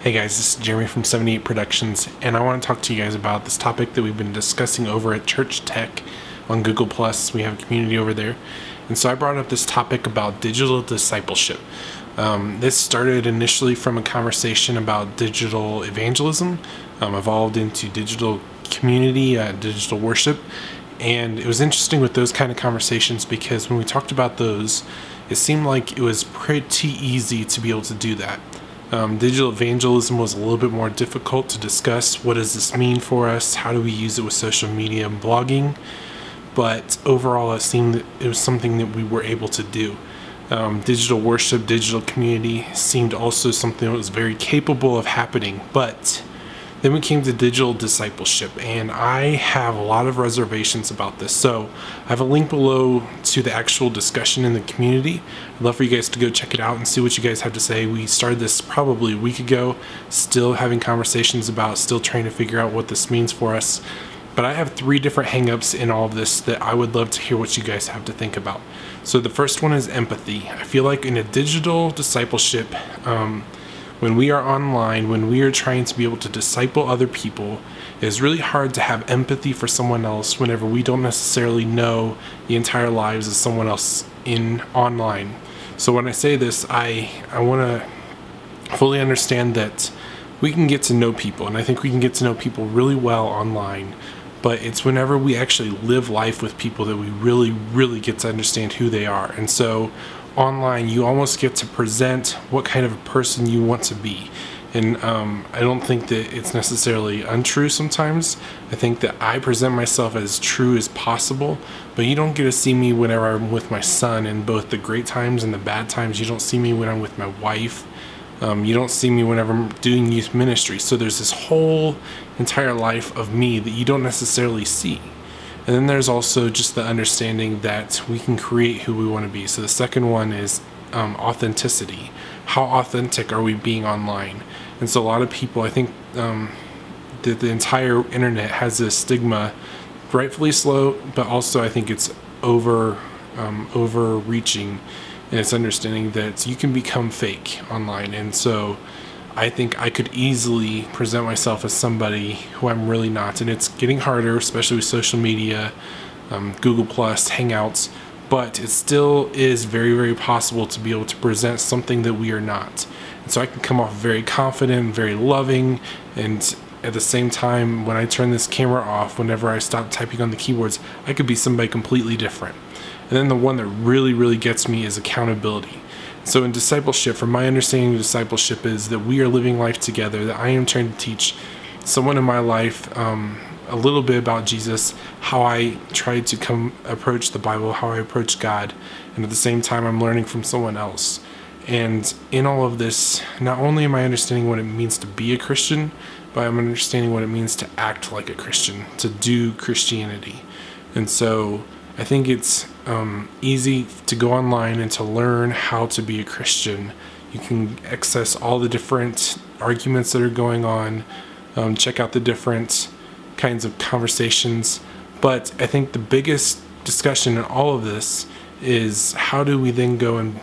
Hey guys, this is Jeremy from 78 Productions, and I want to talk to you guys about this topic that we've been discussing over at Church Tech on Google+. We have a community over there, and so I brought up this topic about digital discipleship. This started initially from a conversation about digital evangelism, evolved into digital community, digital worship, and it was interesting with those kind of conversations because when we talked about those, it seemed like it was pretty easy to be able to do that. Digital evangelism was a little bit more difficult to discuss. What does this mean for us? How do we use it with social media and blogging? But overall, it seemed that it was something that we were able to do. Digital worship, digital community seemed also something that was very capable of happening. But then we came to digital discipleship, and I have a lot of reservations about this. So I have a link below to the actual discussion in the community. I'd love for you guys to go check it out and see what you guys have to say. We started this probably a week ago, still having conversations about, still trying to figure out what this means for us. But I have 3 different hangups in all of this that I would love to hear what you guys have to think about. So the first one is empathy. I feel like in a digital discipleship, when we are online, when we are trying to be able to disciple other people, it's really hard to have empathy for someone else whenever we don't necessarily know the entire lives of someone else online. So when I say this, I want to fully understand that we can get to know people, and I think we can get to know people really well online, but it's whenever we actually live life with people that we really get to understand who they are. And so online, you almost get to present what kind of a person you want to be. And I don't think that it's necessarily untrue sometimes. I think that I present myself as true as possible, but you don't get to see me whenever I'm with my son in both the great times and the bad times. You don't see me when I'm with my wife. You don't see me whenever I'm doing youth ministry. So there's this whole entire life of me that you don't necessarily see. And then there's also just the understanding that we can create who we want to be. So the second one is authenticity. How authentic are we being online? And so a lot of people, I think that the entire internet has this stigma, rightfully so, but also I think it's overreaching in its understanding that you can become fake online. And so I think I could easily present myself as somebody who I'm really not, and it's getting harder, especially with social media, Google+, Hangouts, but it still is very possible to be able to present something that we are not. And so I can come off very confident, very loving, and at the same time, when I turn this camera off, whenever I stop typing on the keyboards, I could be somebody completely different. And then the one that really gets me is accountability. So in discipleship, from my understanding of discipleship, is that we are living life together, that I am trying to teach someone in my life a little bit about Jesus, how I try to approach the Bible, how I approach God, and at the same time I'm learning from someone else. And in all of this, not only am I understanding what it means to be a Christian, but I'm understanding what it means to act like a Christian, to do Christianity. And so I think it's easy to go online and to learn how to be a Christian. You can access all the different arguments that are going on, check out the different kinds of conversations. But I think the biggest discussion in all of this is how do we then go and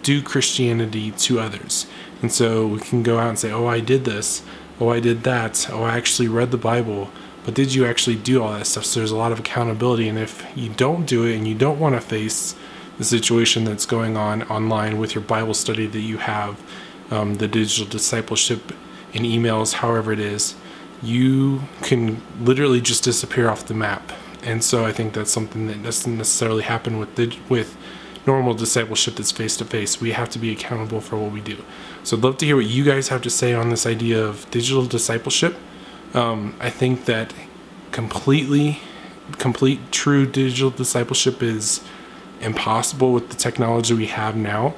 do Christianity to others. And so we can go out and say, oh, I did this, oh, I did that, oh, I actually read the Bible. But did you actually do all that stuff? So there's a lot of accountability, and if you don't do it and you don't want to face the situation that's going on online with your Bible study that you have, the digital discipleship in emails, however it is, you can literally just disappear off the map. And so I think that's something that doesn't necessarily happen with normal discipleship that's face-to-face. We have to be accountable for what we do. So I'd love to hear what you guys have to say on this idea of digital discipleship. I think that complete true digital discipleship is impossible with the technology we have now.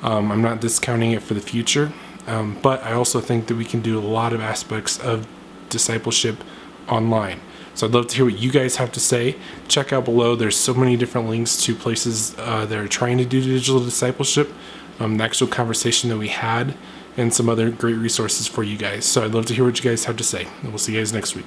I'm not discounting it for the future, but I also think that we can do a lot of aspects of discipleship online. So I'd love to hear what you guys have to say. Check out below. There's so many different links to places that are trying to do digital discipleship, the actual conversation that we had, and some other great resources for you guys. So I'd love to hear what you guys have to say. And we'll see you guys next week.